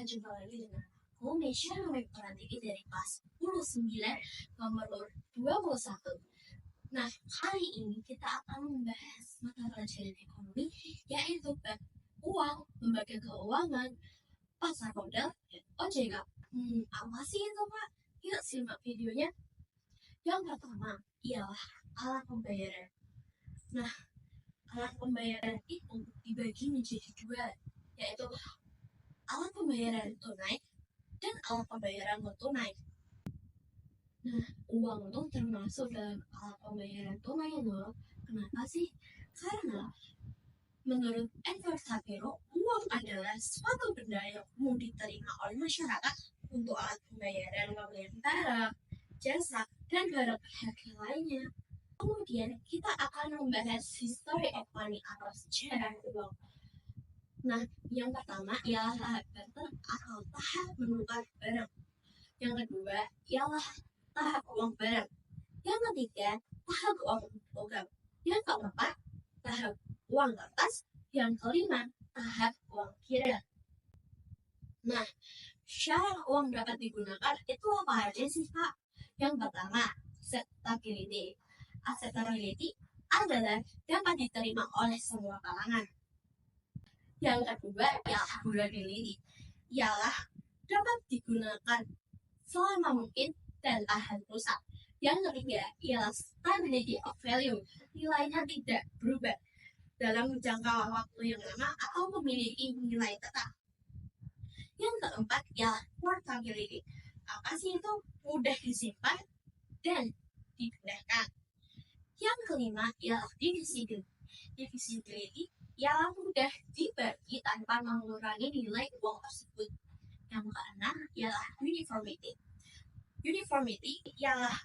jumpa lagi dengan aku, Nesha, Prantiwi dari kelas 10-9 nomor 21. Nah, kali ini kita akan membahas mata pelajaran ekonomi, yaitu uang, lembaga keuangan, pasar modal, dan OJK. Apa sih itu, Pak? Yuk simak videonya. Yang pertama ialah alat pembayaran. Nah, alat pembayaran itu dibagi menjadi dua, yaitu alat pembayaran tunai dan alat pembayaran non tunai. Nah, uang itu termasuk dalam alat pembayaran tunai loh. Kenapa sih? Karena menurut Edward Shapiro, uang adalah suatu benda yang umum diterima oleh masyarakat untuk alat pembayaran pembelian barang, jasa, dan barang berharga lainnya. Kemudian kita akan membahas history of money atau sejarah uang. Nah, yang pertama ialah tahap barter atau tahap menukar barang. Yang kedua ialah tahap uang barang. Yang ketiga, tahap uang logam. Yang keempat, tahap uang kertas. Yang kelima, tahap uang kira. Nah, syarat uang dapat digunakan itu apa aja sih, Pak? Yang pertama, acceptability. Acceptability adalah dapat diterima oleh semua kalangan. Yang kedua ialah durability, ialah dapat digunakan selama mungkin dan tahan rusak. Yang ketiga ialah stability of value, nilainya tidak berubah dalam jangka waktu yang lama atau memiliki nilai tetap. Yang keempat ialah portability. Apa sih itu? Mudah disimpan dan dipindahkan. Yang kelima ialah divisibility. Divisibility ialah mudah dibagi tanpa mengurangi nilai uang tersebut. Yang keenam ialah uniformity. Uniformity ialah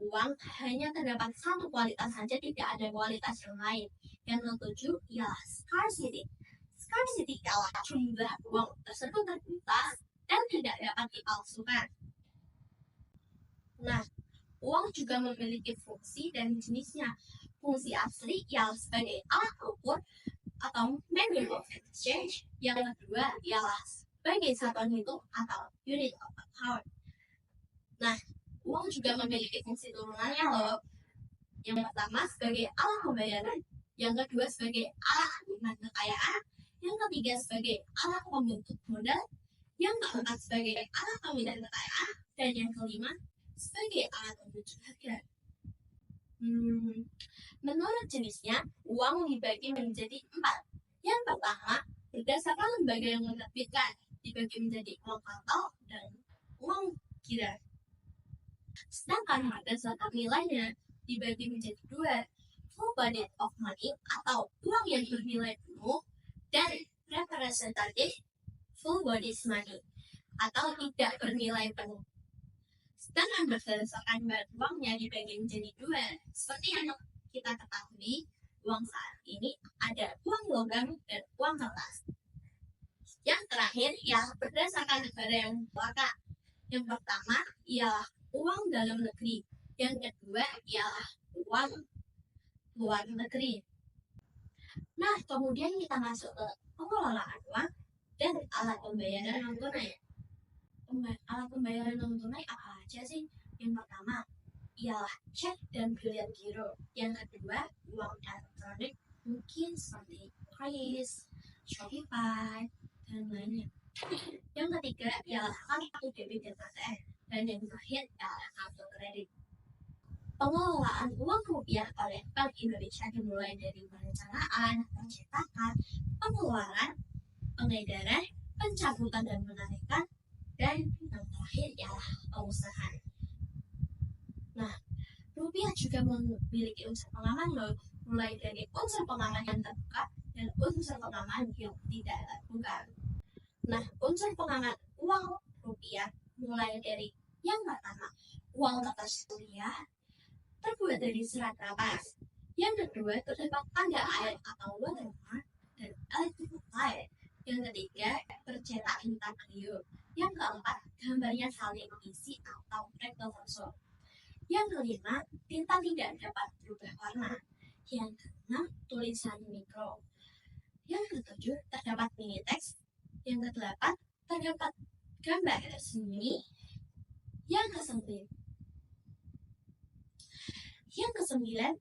uang hanya terdapat satu kualitas saja, tidak ada kualitas yang lain. Yang ketujuh ialah scarcity. Scarcity ialah jumlah uang tersebut terbatas dan tidak dapat dipalsukan. Nah, uang juga memiliki fungsi dan jenisnya. Fungsi asli ialah sebagai alat ukur atau medium of exchange. Yang kedua ialah sebagai satuan hitung atau unit of account. Nah, uang juga memiliki fungsi turunannya loh. Yang pertama sebagai alat pembayaran, yang kedua sebagai alat penyimpanan kekayaan, yang ketiga sebagai alat pembentuk modal, yang keempat sebagai alat pemindahan kekayaan, dan yang kelima sebagai alat pembentuk harga. Menurut jenisnya, uang dibagi menjadi 4. Yang pertama, berdasarkan lembaga yang menerbitkan, dibagi menjadi uang kartal dan uang kira. Sedangkan berdasarkan nilainya, dibagi menjadi 2, full body of money atau uang yang bernilai penuh, dan representative full body money atau tidak bernilai penuh. Sedangkan berdasarkan bahan uangnya dibagi menjadi 2. Seperti yang kita ketahui, uang saat ini ada uang logam dan uang kertas. Yang terakhir ialah berdasarkan negara yang mengeluarkan. Yang pertama ialah uang dalam negeri. Yang kedua ialah uang luar negeri. Nah, kemudian kita masuk ke pengelolaan uang dan alat pembayaran non tunai. Alat pembayaran non tunai apa aja sih? Yang pertama ialah cek dan biliar giro. Yang kedua, uang elektronik mungkin seperti Kris, Shopify, dan lainnya. Yang ketiga ialah kartu debit dan ATM. Dan yang terakhir ialah kartu kredit. Pengelolaan uang rupiah oleh Bank Indonesia dimulai dari perencanaan, pencetakan, pengeluaran, pengedaran, pencabutan dan penarikan, dan yang terakhir ialah pengusahaan. Nah, rupiah juga memiliki unsur pengaman loh, mulai dari unsur pengaman yang terbuka dan unsur pengaman yang tidak terbuka. Nah, unsur pengaman uang rupiah mulai dari yang pertama, uang kertas rupiah terbuat dari serat kapas. Yang kedua, terdapat tanda air atau watermark dan electric light. Yang ketiga, bercetak hitam kriyo. Yang keempat, gambarnya saling mengisi atau recto verso. Yang kelima, tinta tidak dapat berubah warna. Yang keenam, tulisan mikro. Yang ketujuh, terdapat mini teks. Yang kedelapan, terdapat gambar tersembunyi. Yang kesembilan,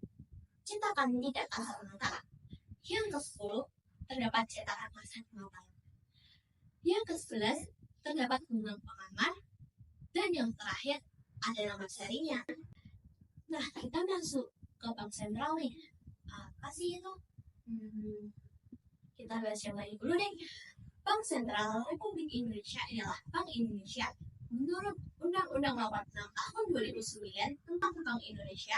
cetakan tidak kasat mata. Yang ke-10, terdapat cetakan kasat mata. Yang ke-11, terdapat bunga pengamar. Dan yang terakhir ada nama serinya. Nah, kita masuk ke bank sentral nih. Apa sih itu? Kita bahas yang lain dulu deh. Bank Sentral Republik Indonesia adalah Bank Indonesia. Menurut Undang-Undang Nomor 6 Tahun 2009 tentang Bank Indonesia,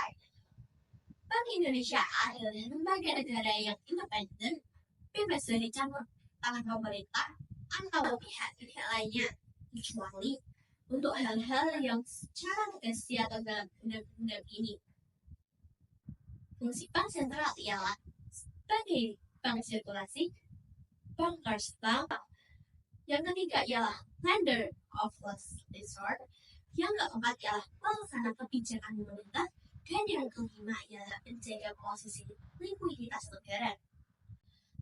Bank Indonesia adalah lembaga negara yang independen, bebas dari campur tangan pemerintah atau pihak-pihak lainnya, kecuali untuk hal-hal yang secara tegas diatur dalam undang-undang ini. Fungsi bank sentral ialah sebagai bank sirkulasi, bankers bank. Yang ketiga ialah lender of last resort. Yang keempat ialah pelaksana kebijakan pemerintah. Dan yang kelima ialah penjaga posisi likuiditas negara.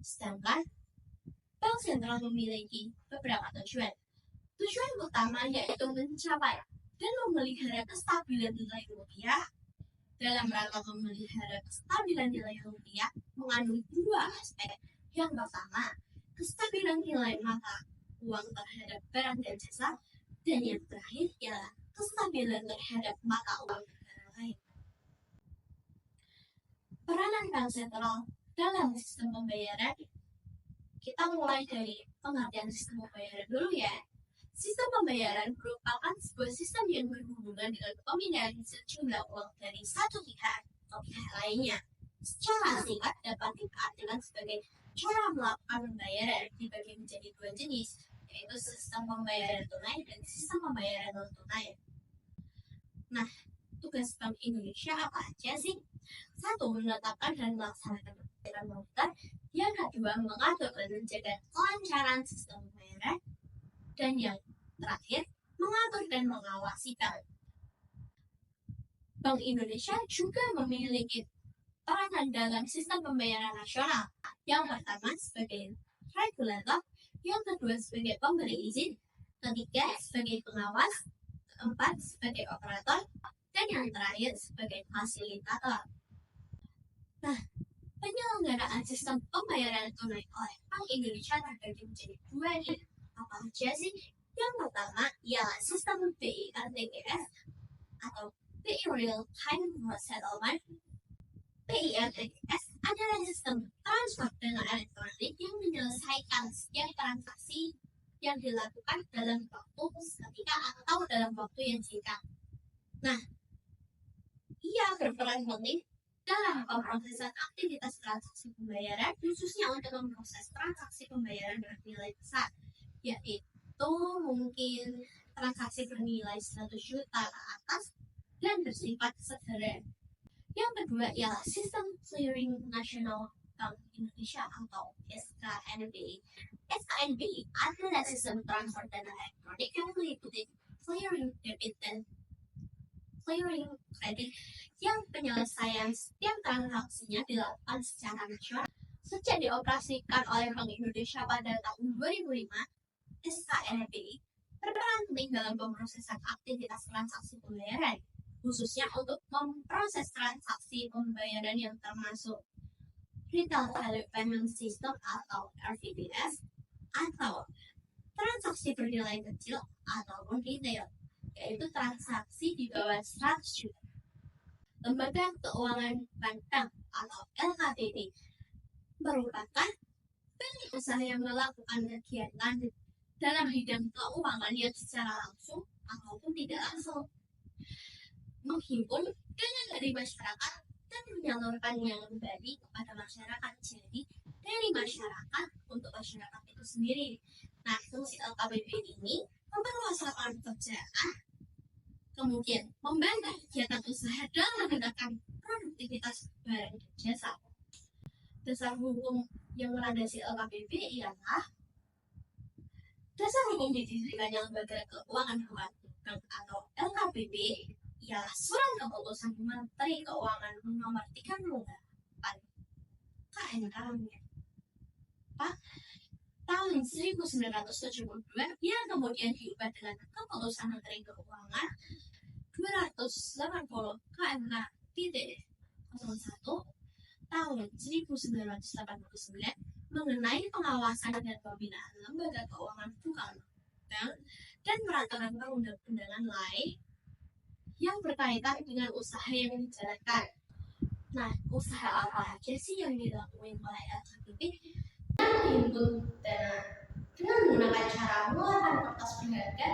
Sedangkan bank sentral memiliki beberapa tujuan. Tujuan utama yaitu mencapai dan memelihara kestabilan nilai rupiah. Dalam rangka memelihara kestabilan nilai rupiah mengandung dua aspek. Yang pertama, kestabilan nilai mata uang terhadap barang dan jasa, dan yang terakhir ialah kestabilan terhadap mata uang negara lain. Peranan bank sentral dalam sistem pembayaran, kita mulai dari pengertian sistem pembayaran dulu ya. Sistem pembayaran merupakan sebuah sistem yang berhubungan dengan pemindahan sejumlah uang dari satu pihak ke pihak lainnya. Secara singkat dapat diartikan sebagai cara melakukan pembayaran dibagi menjadi dua jenis, yaitu sistem pembayaran tunai dan sistem pembayaran non tunai. Nah, tugas Bank Indonesia apa aja sih? Satu, menetapkan dan melaksanakan pembayaran moneter. Yang kedua, mengatur dan menjaga kelancaran sistem pembayaran. Dan yang terakhir, mengatur dan mengawasi bank. Bank Indonesia juga memiliki peranan dalam sistem pembayaran nasional. Yang pertama sebagai regulator, yang kedua sebagai pemberi izin, ketiga sebagai pengawas, keempat sebagai operator, dan yang terakhir sebagai fasilitator. Nah, penyelenggaraan sistem pembayaran tunai oleh Bank Indonesia terbagi menjadi dua nih. Apa aja sih? Yang pertama ialah sistem BI RTGS atau BI Real Time Gross Settlement. BI RTGS adalah sistem transfer dana elektronik yang menyelesaikan setiap transaksi yang dilakukan dalam waktu seketika atau dalam waktu yang singkat. Nah, ia berperan penting dalam pemrosesan aktivitas transaksi pembayaran, khususnya untuk memproses transaksi pembayaran bernilai besar, yaitu mungkin transaksi bernilai 100 juta ke atas dan bersifat segera. Yang kedua ialah sistem clearing nasional Bank Indonesia atau SKNBI. SKNBI adalah sistem transfer dana elektronik yang meliputi clearing debit dan clearing kredit yang penyelesaian setiap transaksinya dilakukan secara nasional. Sejak dioperasikan oleh Bank Indonesia pada tahun 2005, SKNBI berperan penting dalam pemrosesan aktivitas transaksi pembayaran, khususnya untuk memproses transaksi pembayaran yang termasuk Retail Value Payment System atau RVPS, atau transaksi bernilai kecil ataupun retail, yaitu transaksi di bawah 100 juta. Lembaga Keuangan Bank atau LKPB merupakan bank usaha yang melakukan kegiatan dalam bidang keuangan yang secara langsung ataupun tidak langsung menghimpun dana dari masyarakat dan menyalurkannya kembali kepada masyarakat. Jadi dari masyarakat untuk masyarakat itu sendiri. Nah, fungsi LKPB ini memperluas lapangan pekerjaan, kemudian membantu kegiatan usaha dalam meningkatkan produktivitas barang dan jasa. Dasar hukum yang melandasi LKPB ialah dasar hukum didirikannya lembaga keuangan bank atau LKPB ialah surat keputusan Menteri Keuangan nomor 38 KNK tahun 1972 yang kemudian diubah dengan Keputusan Menteri Keuangan 280 KMK titik 01 tahun 1989 mengenai pengawasan dan pembinaan lembaga keuangan bukan bank dan peraturan perundang-undangan lain yang berkaitan dengan usaha yang dijalankan. Nah, usaha apa aja sih yang dilakukan oleh LKPP? Yang menghimpun dana dengan menggunakan cara mengeluarkan kertas berharga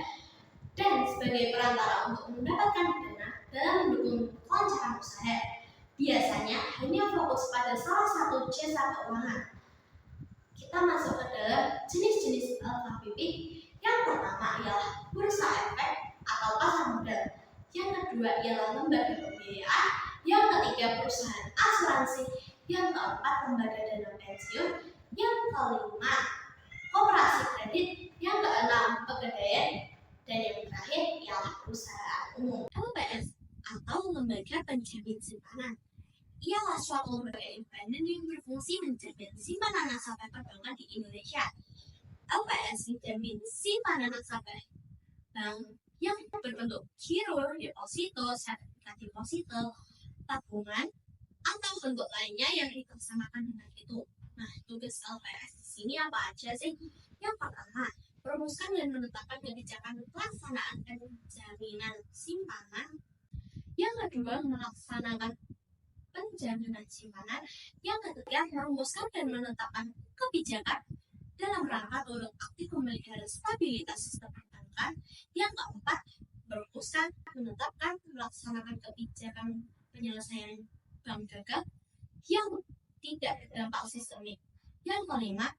dan sebagai perantara untuk mendapatkan dana dalam mendukung kelancaran usaha. Biasanya hanya fokus pada salah satu jasa keuangan. Kita masuk ke dalam jenis-jenis LKPP. Yang pertama ialah bursa efek atau pasar modal. Yang kedua ialah lembaga pembiayaan. Yang ketiga perusahaan asuransi. Yang keempat lembaga dana pensiun. Yang kelima koperasi kredit. Yang keenam pegadaian. Dan yang terakhir ialah perusahaan umum. LPS atau lembaga penjamin simpanan ialah suatu lembaga independen yang berfungsi menjamin simpanan nasabah perbankan di Indonesia. LPS menjamin simpanan nasabah bank yang berbentuk giro, deposito, sertifikat deposito, tabungan, atau bentuk lainnya yang dikersamakan dengan itu. Nah, tugas LPS di sini apa aja sih? Yang pertama, merumuskan dan menetapkan kebijakan pelaksanaan dan jaminan simpanan. Yang kedua, melaksanakan penjaminan simpanan. Yang ketiga, merumuskan dan menetapkan kebijakan dalam rangka turut aktif memelihara stabilitas sistem perbankan. Yang keempat, merumuskan, menetapkan, melaksanakan kebijakan penyelesaian bank gagal yang tidak berdampak sistemik. Yang kelima,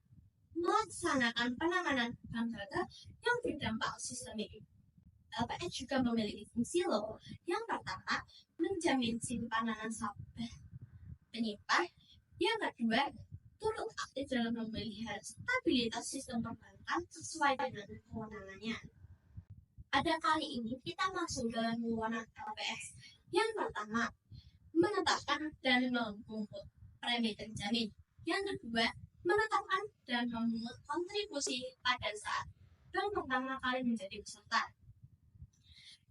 melaksanakan penanganan bank gagal yang berdampak sistemik. LPS juga memiliki fungsi loh. Yang pertama, menjamin simpanan nasabah penyimpan. Yang kedua, turut aktif dalam memelihara stabilitas sistem perbankan sesuai dengan kewenangannya. Pada kali ini kita masuk dalam wewenang LPS. Yang pertama, menetapkan dan memungut premi terjamin. Yang kedua, menetapkan dan memungut kontribusi pada saat bank pertama kali menjadi peserta.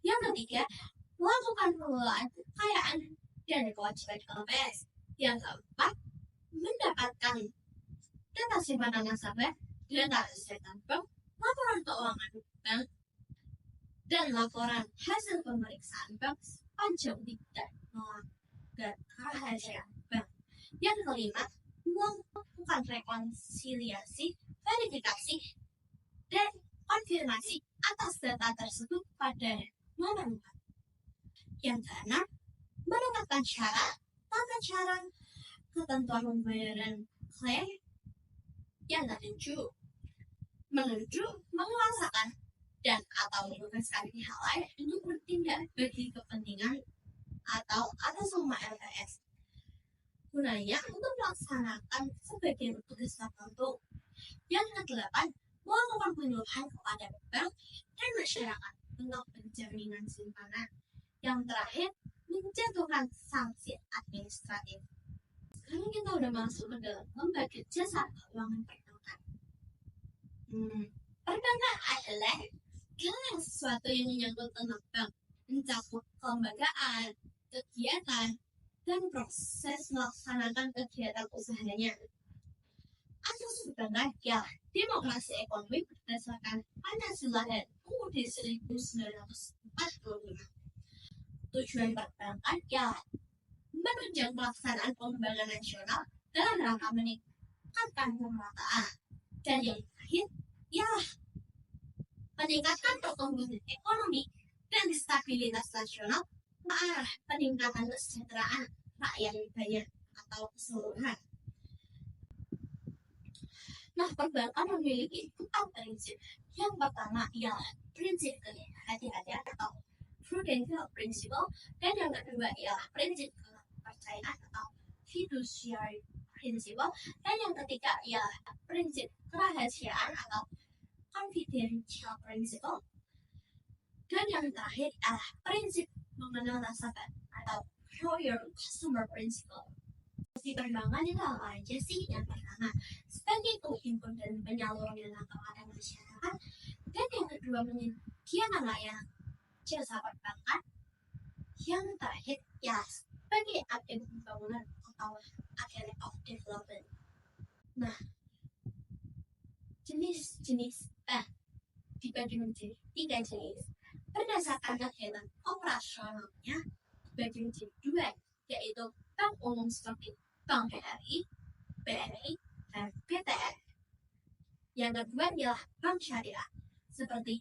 Yang ketiga, melakukan pengelolaan kekayaan dan kewajiban LPS. Yang keempat, mendapatkan data simpanan nasabah, data kesehatan bank, laporan keuangan bank, dan laporan hasil pemeriksaan bank sepanjang tidak melanggar kerahasiaan bank. Yang kelima, melakukan rekonsiliasi, verifikasi, dan konfirmasi atas data tersebut pada nomor 4. Yang keenam, menetapkan syarat, tata cara, ketentuan pembayaran klaim. Yang ketujuh, menguasakan dan atau menugaskan pihak lain untuk bertindak bagi kepentingan atau atas nama LPS. Gunanya untuk melaksanakan sebagian tugas tertentu. Yang kedelapan, melakukan penyuluhan kepada bank dan masyarakat untuk penjaminan simpanan. Yang terakhir, menjatuhkan sanksi administratif. Sekarang kita udah masuk ke dalam lembaga jasa keuangan perbankan. Perbankan adalah segala sesuatu yang menyangkut tentang bank, mencakup kelembagaan, kegiatan, dan proses melaksanakan kegiatan usahanya. Asas perbankan ialah demokrasi ekonomi berdasarkan Pancasila dan UUD 1945. Tujuan perbankan ialah menunjang pelaksanaan pembangunan nasional dalam rangka meningkatkan pemerataan. Dan yang terakhir ialah meningkatkan pertumbuhan ekonomi dan stabilitas nasional ke arah peningkatan kesejahteraan rakyat banyak atau keseluruhan. Nah, perbankan memiliki 4 prinsip. Yang pertama ialah prinsip kehati-hatian atau prudential principle, dan yang kedua ialah prinsip kepercayaan atau fiduciary principle, dan yang ketiga ialah prinsip kerahasiaan atau confidential principle, dan yang terakhir adalah prinsip mengenal nasabah atau know your customer principle. Fungsi perbankan itu apa aja sih? Yang pertama, sebagai penghimpun dan penyalur dana kepada masyarakat. Dan yang kedua, menyediakan layanan jasa perbankan. Yang terakhir, ya sebagai agen pembangunan atau agen of development. Nah, jenis-jenis dibagi menjadi 3 jenis. Berdasarkan kegiatan operasionalnya dibagi menjadi 2, yaitu bank umum seperti Bank BRI, BNI, dan BTN. Yang kedua adalah bank syariah seperti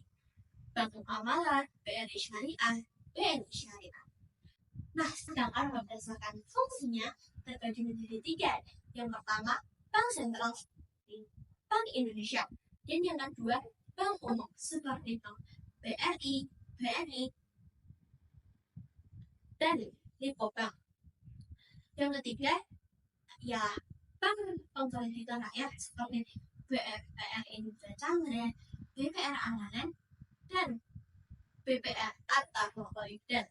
Bank Muamalah, BRI Syariah, BNI Syariah. Nah, sedangkan berdasarkan fungsinya terbagi menjadi 3. Yang pertama, bank sentral seperti Bank Indonesia, dan yang kedua, bank umum seperti Bank BRI, BNI, dan Lipo Bank. Yang ketiga, ya bank pembangunan rakyat seperti BRI Chandra, BPR Andalan, dan BPR Tata Provider.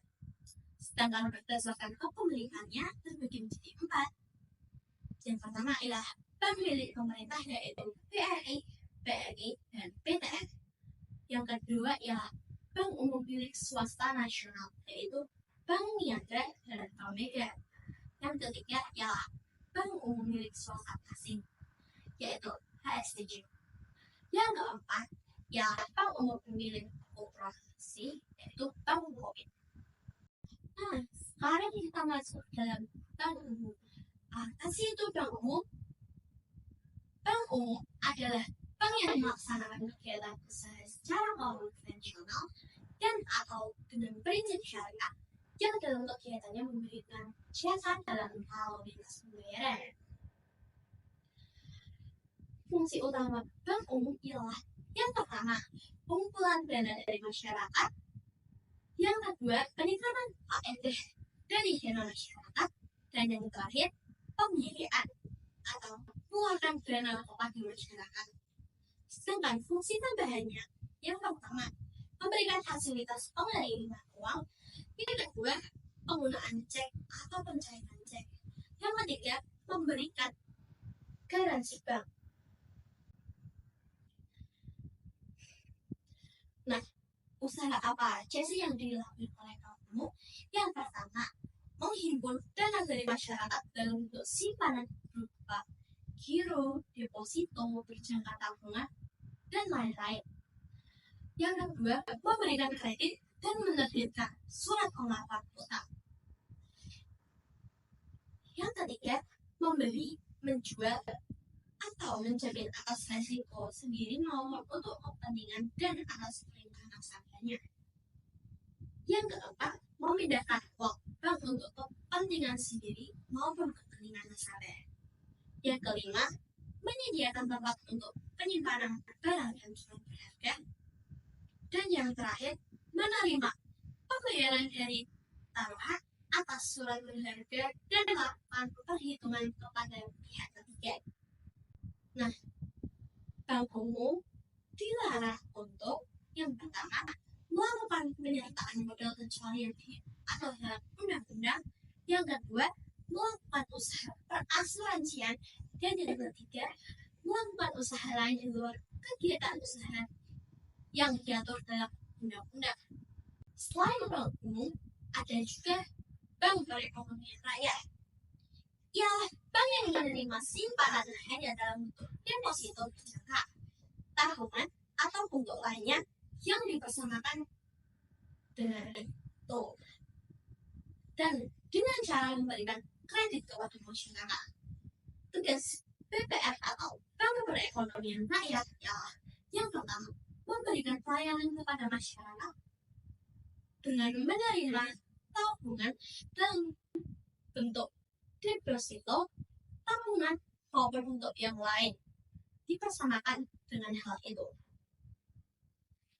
Sedangkan berdasarkan kepemilikannya terbagi menjadi 4. Yang pertama adalah bank milik pemerintah yaitu BRI, BNI, dan BTN. Yang kedua ialah bank umum milik swasta nasional yaitu Bank Niaga dan Bank Mega. Yang ketiga ialah bank umum milik swasta asing yaitu HSBC. Yang keempat ialah bank umum milik koperasi yaitu Bank Bukopin. Nah, sekarang kita masuk dalam bank umum. Apa sih itu bank umum? Bank umum adalah bank yang melaksanakan kegiatan usaha secara konvensional dan atau dengan prinsip syariah yang dalam kegiatannya memberikan jasa dalam hal lintas pembayaran. Fungsi utama bank umum ialah yang pertama, pengumpulan dana dari masyarakat. Yang kedua, peningkatan AED dari dana masyarakat. Dan yang terakhir, pembiayaan atau mengeluarkan dana kepada masyarakat. Sedangkan fungsi tambahannya, yang pertama, memberikan fasilitas pengiriman uang. Yang kedua, penggunaan cek atau pencairan cek. Yang ketiga, memberikan garansi bank. Nah, usaha apa aja sih yang dilakukan oleh bank umum? Yang pertama, menghimpun dana dari masyarakat dalam bentuk simpanan berupa giro, deposito, berjangka tabungan, dan lain-lain. Yang kedua, memberikan kredit dan menerbitkan surat pengakuan utang. Yang ketiga, membeli, menjual, atau menjamin atas resiko sendiri maupun untuk kepentingan dan atas perintah nasabahnya. Yang keempat, memindahkan uang bank untuk kepentingan sendiri maupun kepentingan nasabah. Yang kelima, menyediakan tempat untuk penyimpanan barang dan surat berharga. Dan yang terakhir, menerima pembayaran dari taruhan atas surat berharga dan melakukan perhitungan kepada pihak ketiga. Nah, bank umum dilarang untuk yang pertama, melakukan penyertaan modal kecuali yang atau dalam undang-undang. Yang kedua, melakukan usaha perasuransian. Dan yang ketiga, melakukan usaha lain di luar kegiatan usaha yang diatur dalam undang-undang. Selain bank umum, ada juga bank perekonomian rakyat. Ialah bank yang menerima simpanan hanya dalam bentuk deposito berjangka tahunan atau bentuk lainnya yang dipersamakan dengan itu dan dengan cara memberikan kredit kepada masyarakat. Tugas BPR atau Bank Perekonomian Rakyat ialah yang pertama, memberikan pelayanan kepada masyarakat dengan menerima tabungan dalam bentuk deposito, tabungan maupun bentuk yang lain dipersamakan dengan hal itu.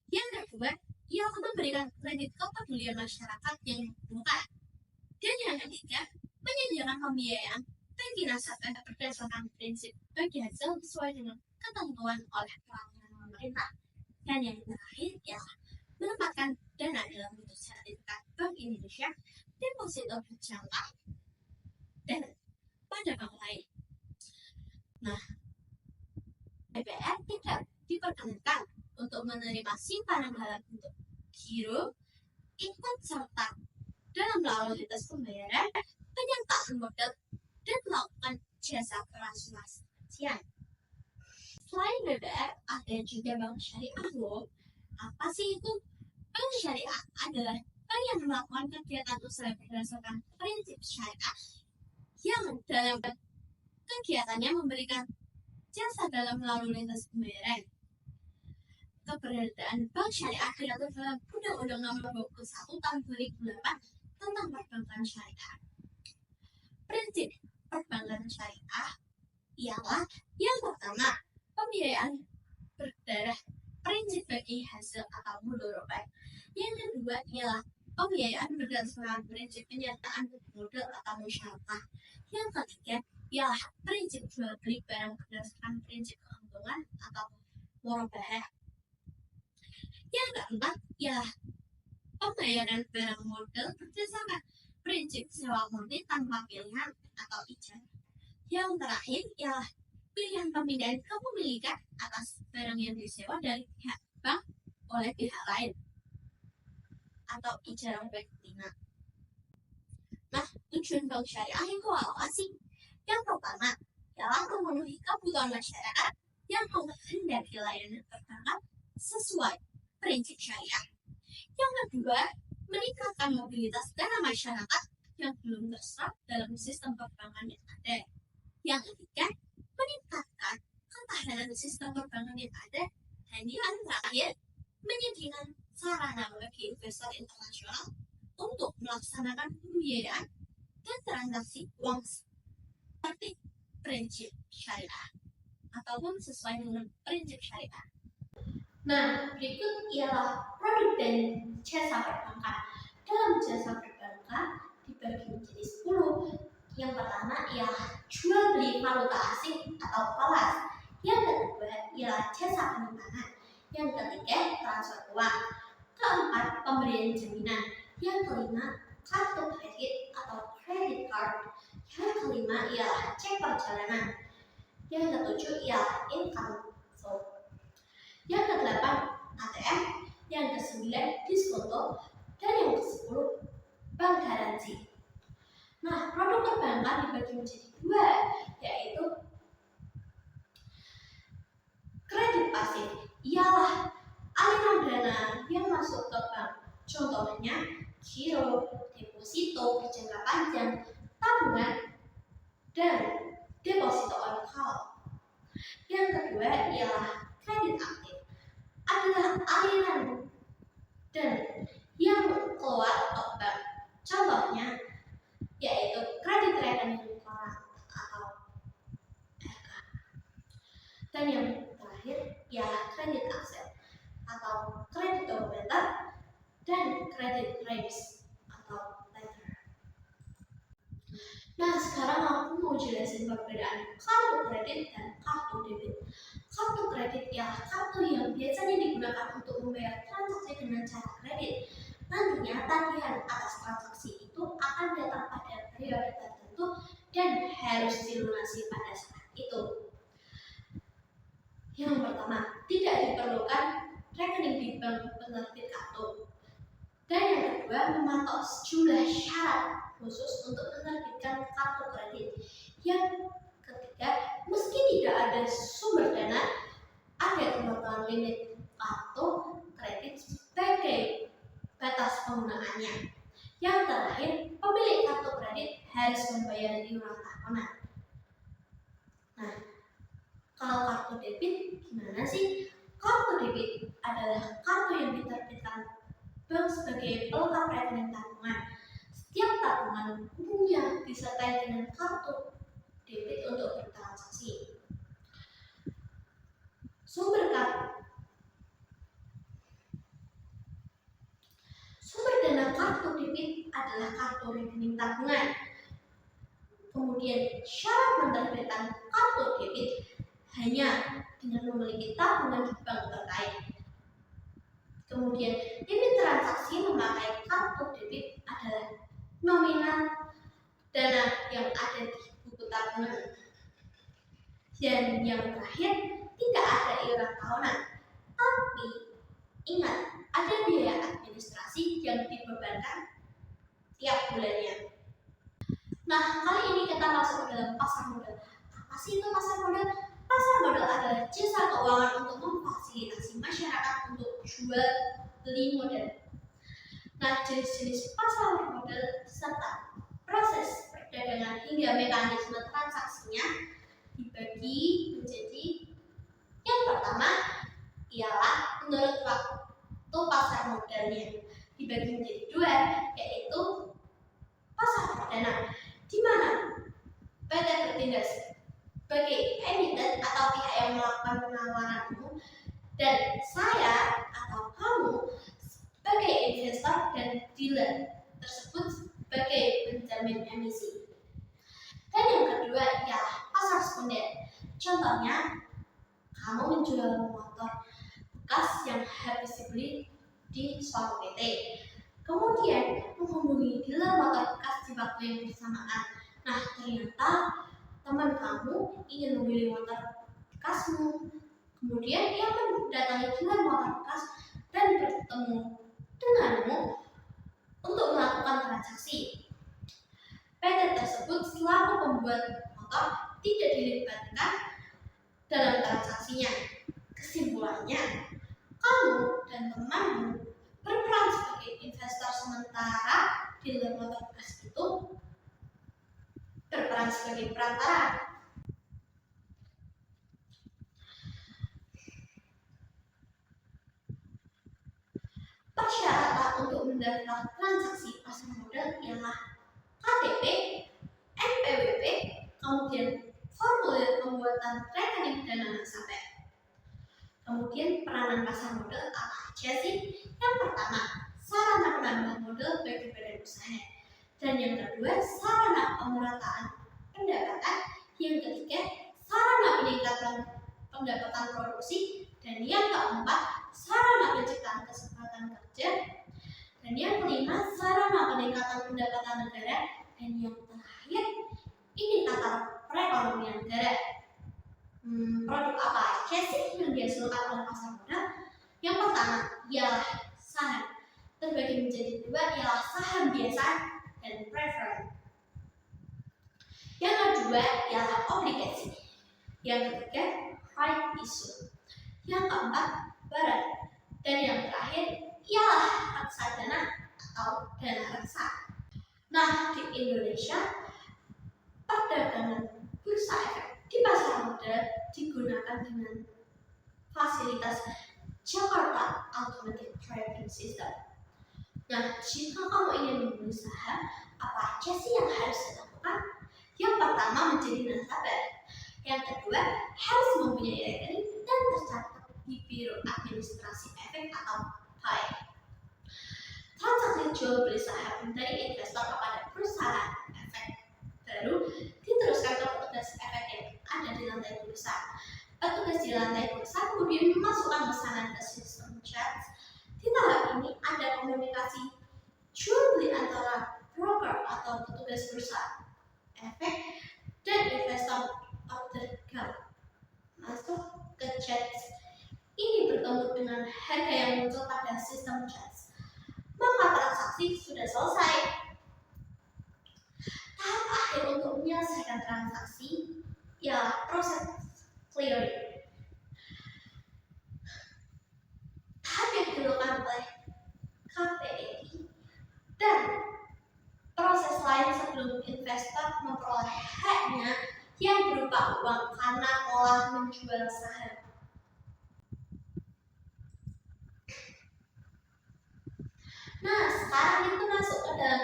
Yang kedua, ia memberikan kredit kepedulian masyarakat yang bukan. Dan yang ketiga, menyediakan pembiayaan bagi nasabah berdasarkan prinsip bagi hasil sesuai dengan ketentuan oleh peraturan pemerintah. Dan yang terakhir ialah menempatkan dana dalam bentuk sertifikat Bank Indonesia, deposito berjangka, dan ada bank lain. Nah, BBR tidak diperkenankan untuk menerima simpanan dalam bentuk giro, ikut serta dalam lalu lintas pembayaran, penyertaan modal, dan melakukan jasa transaksional. Selain BBR, ada juga bank syariah loh. Apa sih itu? Bank syariah adalah bank yang melakukan kegiatan usaha berdasarkan prinsip syariah yang dalam kegiatannya memberikan jasa dalam lalu lintas pembayaran. Keberadaan bank syariah diatur dalam Undang-Undang Nomor 21 Tahun 2008 tentang perbankan syariah. Prinsip perbankan syariah ialah yang pertama, pembiayaan berdarah prinsip bagi hasil atau mudorobah. Yang kedua ialah pembiayaan berdasarkan prinsip penyertaan modal atau musyawarah. Yang ketiga ialah prinsip jual beli barang berdasarkan prinsip keuntungan atau murabahah. Yang keempat ialah pembayaran barang modal berdasarkan prinsip sewa murni tanpa pilihan atau ijarah. Yang terakhir ialah pilihan pemindahan kepemilikan atas barang yang disewa dari pihak bank oleh pihak lain atau ijarah betina. Nah, tujuan bank syariah itu apa sih? Yang pertama ialah memenuhi kebutuhan masyarakat yang menghendaki layanan perbankan sesuai prinsip syariah. Yang kedua, meningkatkan mobilitas dana masyarakat yang belum terserap dalam sistem perbankan yang ada. Yang ketiga, meningkatkan ketahanan sistem perbankan yang ada. Dan yang terakhir, menyediakan sarana bagi investor internasional untuk melaksanakan pembiayaan dan transaksi uang seperti prinsip syariah ataupun sesuai dengan prinsip syariah. Nah, berikut ialah produk dan jasa perbankan. Dalam jasa perbankan dibagi menjadi 10. Yang pertama ialah jual beli valuta asing atau falas. Yang kedua ialah jasa penyimpanan. Yang ketiga transfer uang. Keempat pemberian jaminan. Yang kelima kartu kredit atau credit card. Yang kelima ialah cek perjalanan. Yang ketujuh ialah income flow. Yang kedelapan ATM. Yang kesembilan diskonto. Dan yang ke-10 bank garansi. Nah, produk perbankan dibagi menjadi 2, yaitu kredit pasif, ialah aliran dana yang masuk ke bank. Contohnya giro, deposito berjangka panjang, tabungan, dan deposito on call. Yang kedua ialah kredit aktif, adalah aliran dan yang keluar ke bank. Contohnya yaitu kredit rekening orang atau RK. Dan yang terakhir ialah kredit aset atau kredit dokumenter dan kredit rates atau letter. Nah, sekarang aku mau jelasin perbedaan kartu kredit dan kartu debit. Kartu kredit ialah kartu yang biasanya digunakan untuk membayar transaksi dengan cara kredit. Nantinya tagihan atas transaksi itu akan datang pada periode tertentu dan harus dilunasi pada saat itu. Yang pertama, tidak diperlukan rekening di bank penerbit kartu. Dan yang kedua, memantau sejumlah syarat khusus untuk menerbitkan kartu kredit. Yang ketiga, meski tidak ada sumber dana, ada ketentuan limit kartu kredit sebagai batas penggunaannya. Yang terakhir, pemilik kartu kredit harus membayar iuran tahunan. Nah, kalau kartu debit gimana sih? Kartu debit adalah kartu yang diterbitkan bank sebagai pelengkap rekening tabungan. Setiap tabungan umumnya disertai dengan kartu debit untuk bertransaksi. Sumber dana kartu debit adalah kartu rekening tabungan. Kemudian syarat menerbitkan kartu debit hanya dengan memiliki tabungan di bank terkait. Kemudian limit transaksi memakai kartu debit adalah nominal dana yang ada di buku tabungan ada biaya administrasi yang dibebankan tiap bulannya. Nah, kali ini kita masuk ke dalam pasar modal. Apa sih itu pasar modal? Pasar modal adalah jasa keuangan untuk memfasilitasi masyarakat untuk jual beli modal. Nah, jenis-jenis pasar modal serta proses perdagangan hingga mekanisme transaksinya dibagi menjadi yang pertama ialah menurut waktu pasar modalnya dibagi menjadi dua, yaitu pasar perdana, di mana PT bertindak sebagai emiten atau pihak yang melakukan penawaran umum, dan saya atau kamu sebagai investor dan dealer tersebut sebagai penjamin emisi. Dan yang kedua ialah pasar sekunder. Contohnya, kamu menjual motor bekas yang habis dibeli di suatu PT, kemudian menghubungi dealer motor bekas di waktu yang bersamaan. Nah, ternyata teman kamu ingin membeli motor bekasmu, kemudian ia mendatangi dealer motor bekas dan bertemu denganmu untuk melakukan transaksi. PT tersebut selaku pembuat motor tidak dilibatkan dalam transaksinya. Kesimpulannya, kamu dan temanmu berperan sebagai investor, sementara dealer motor bekas itu berperan sebagai perantara. Persyaratan untuk mendaftar transaksi pasar modal ialah KTP, NPWP, kemudian formulir pembuatan rekening dana nasabah. Kemudian peranan pasar modal apa aja sih? Yang pertama, sarana penambah modal bagi badan usaha. Dan yang kedua, sarana pemerataan pendapatan. Yang ketiga, sarana peningkatan pendapatan produksi. Dan yang keempat, sarana penciptaan kesempatan kerja. Dan yang kelima, sarana peningkatan pendapatan negara. Dan yang terakhir, indikator perekonomian negara. Produk apa aja sih yang dihasilkan oleh pasar modal? Yang pertama ialah saham, terbagi menjadi dua, ialah saham biasa dan preferred. Yang kedua ialah obligasi. Yang ketiga right issue. Yang keempat barang. Dan yang terakhir ialah reksadana atau dana reksa. Nah, di Indonesia perdagangan bursa efek di pasar modal digunakan dengan fasilitas Jakarta Automatic Trading System. Nah, jika kamu ingin membeli saham, apa aja sih yang harus dilakukan? Yang pertama, menjadi nasabah. Yang kedua, harus mempunyai rekening dan tercatat di Biro Administrasi Efek atau BAE. Transaksi jual beli saham dari investor kepada perusahaan efek baru diteruskan ke petugas efek yang ada di lantai bursa. Petugas di lantai bursa kemudian memasukkan pesanan ke sistem chat. Di tahap ini ada komunikasi jual beli antara broker atau petugas bursa efek dan investor order masuk ke chat. Ini bertemu dengan harga yang muncul pada sistem chat. Maka transaksi sudah selesai. Tahap akhir untuk menyelesaikan transaksi ialah proses clearing. Tahap yang dilakukan oleh KPI dan proses lain sebelum investor memperoleh haknya yang berupa uang karena telah menjual saham. Nah, sekarang kita masuk ke dalam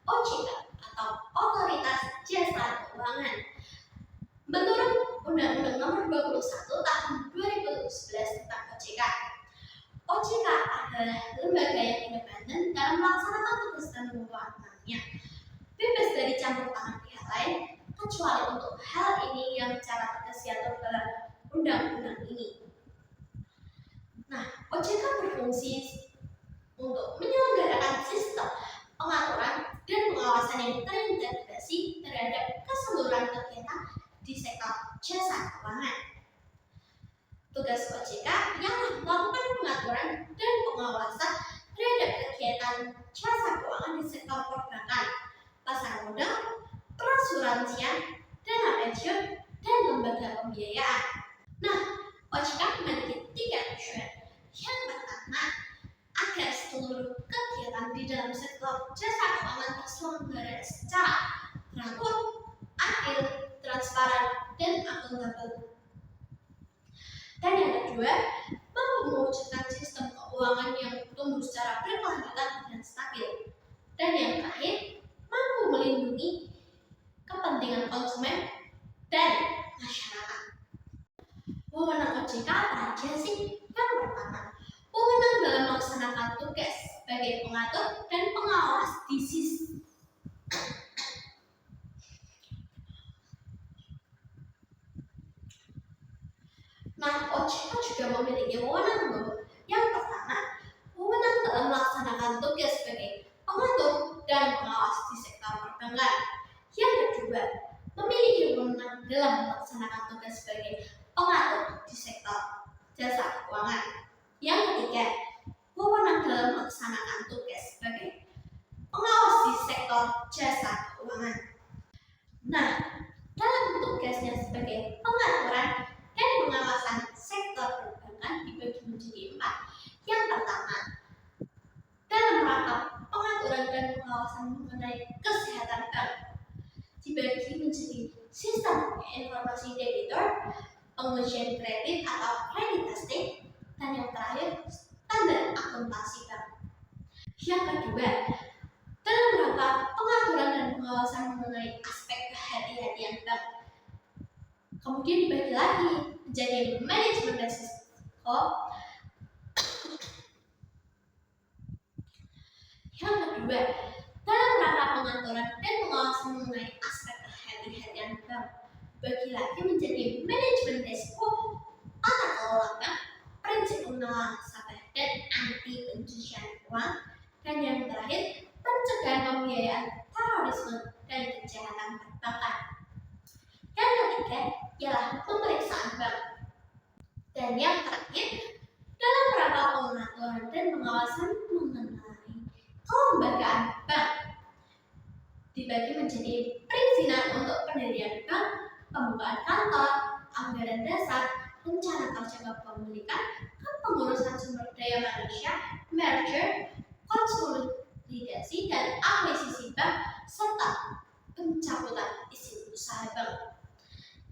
OJK atau Otoritas Jasa Keuangan. Menurut Undang-Undang Nomor 21 Tahun 2011 tentang OJK, OJK adalah lembaga yang independen dalam melaksanakan tugas dan wewenangnya, bebas dari campur tangan pihak lain, kecuali untuk hal ini yang secara tegas diatur dalam undang-undang ini. Nah, OJK berfungsi untuk menyelenggarakan sistem pengaturan dan pengawasan yang terintegrasi terhadap keseluruhan kegiatan di sektor jasa keuangan. Tugas OJK yang melakukan pengaturan dan pengawasan menjalankan jasa keuangan di sektor perbankan, pasar modal, perasuransian, dana pensiun, dan lembaga pembiayaan. Nah, OJK memiliki 3 tujuan. Yang pertama, agar seluruh kegiatan di dalam sektor jasa keuangan terselenggara secara teratur, adil, transparan, dan akuntabel. Dan yang kedua, mampu mewujudkan sistem keuangan yang tumbuh secara berkelanjutan dan stabil. Dan yang terakhir, mampu melindungi kepentingan konsumen dan masyarakat. Wewenang OJK apa aja sih? Yang pertama, wewenang dalam melaksanakan tugas sebagai pengatur dan pengawas di sistem. Nah, OJK juga memiliki wewenang. Yang pertama, wewenang dalam melaksanakan tugas sebagai pengatur dan pengawas di sektor perbankan. Yang kedua, memiliki wewenang dalam melaksanakan tugas sebagai pengatur di sektor jasa keuangan. Yang ketiga, wewenang dalam melaksanakan tugas sebagai pengawas di sektor jasa keuangan. Nah, dalam tugasnya sebagai pengaturan dan pengawasan sektor perbankan dibagi menjadi 4. Yang pertama, dalam rangka pengaturan dan pengawasan mengenai kesehatan bank dibagi menjadi sistem informasi debitur, pengujian kredit atau credit testing, dan yang terakhir standar akuntansi bank. Yang kedua, dalam rangka pengaturan dan pengawasan mengenai aspek kehati-hatian bank, kemudian dibagi lagi menjadi manajemen risiko. Yang kedua, dalam rangka pengaturan dan pengawasan mengenai aspek kehati-hatian bank, dibagi lagi menjadi manajemen risiko, tata kelola bank, prinsip pengelolaan nasabah dan anti pencucian uang, dan yang terakhir pencegahan pembiayaan terorisme dan kejahatan perbankan. Yang ketiga ialah pemeriksaan bank, dan yang terakhir dalam rangka pengaturan dan pengawasan mengenai kelembagaan bank, dibagi menjadi perizinan untuk pendirian bank, pembukaan kantor, anggaran dasar, rencana kerja kepemilikan, kepengurusan sumber daya manusia, merger, konsolidasi dan akuisisi bank, serta pencabutan izin usaha bank.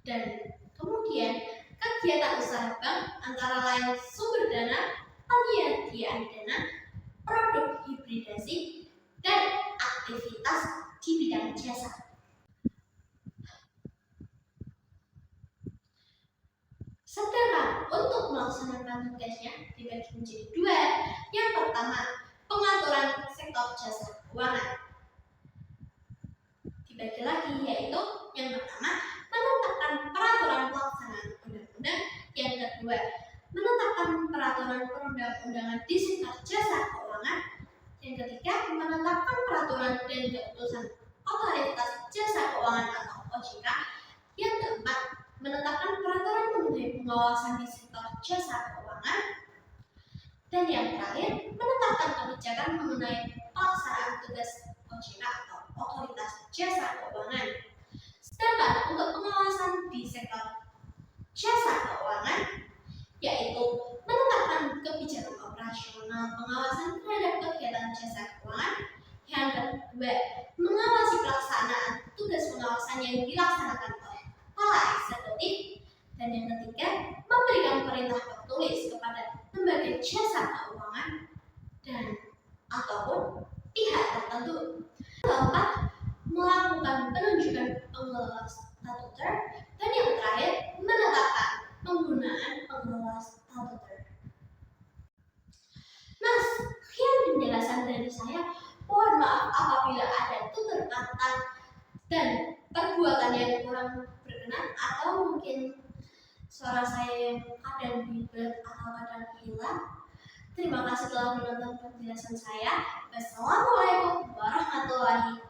Dan kemudian kegiatan usaha bank antara lain sumber dana, penyediaan dana, produk hibridasi, dan aktivitas di bidang jasa. Sedangkan untuk melaksanakan tugasnya dibagi menjadi 2. Yang pertama, pengaturan sektor jasa keuangan. Dibagi lagi, yaitu yang pertama, menetapkan peraturan pelaksanaan undang-undang. Yang kedua, menetapkan peraturan perundang-undangan di sektor jasa keuangan. Yang ketiga, menetapkan peraturan dan keputusan otoritas jasa keuangan atau OJK. Yang keempat, menetapkan peraturan mengenai pengawasan di sektor jasa keuangan. Dan yang terakhir, menetapkan kebijakan mengenai pelaksanaan tugas OJK atau otoritas jasa keuangan. Sedangkan untuk pengawasan di sektor jasa keuangan, yaitu menetapkan kebijakan operasional pengawasan terhadap kegiatan jasa keuangan. Yang kedua, mengawasi pelaksanaan tugas pengawasan yang dilaksanakan oleh kepala eksekutif. Dan yang ketiga, memberikan perintah tertulis kepada lembaga jasa keuangan dan ataupun pihak tertentu. Keempat, melakukan penunjukan pengelola statuter. Dan yang terakhir, menetapkan penggunaan pengelola statuter. Nah, sekian penjelasan dari saya. Mohon maaf apabila ada tutur kata dan perbuatan yang kurang berkenan, atau mungkin suara saya yang kadang ribet atau kadang hilang. Terima kasih telah menonton penjelasan saya. Wassalamualaikum warahmatullahi wabarakatuh.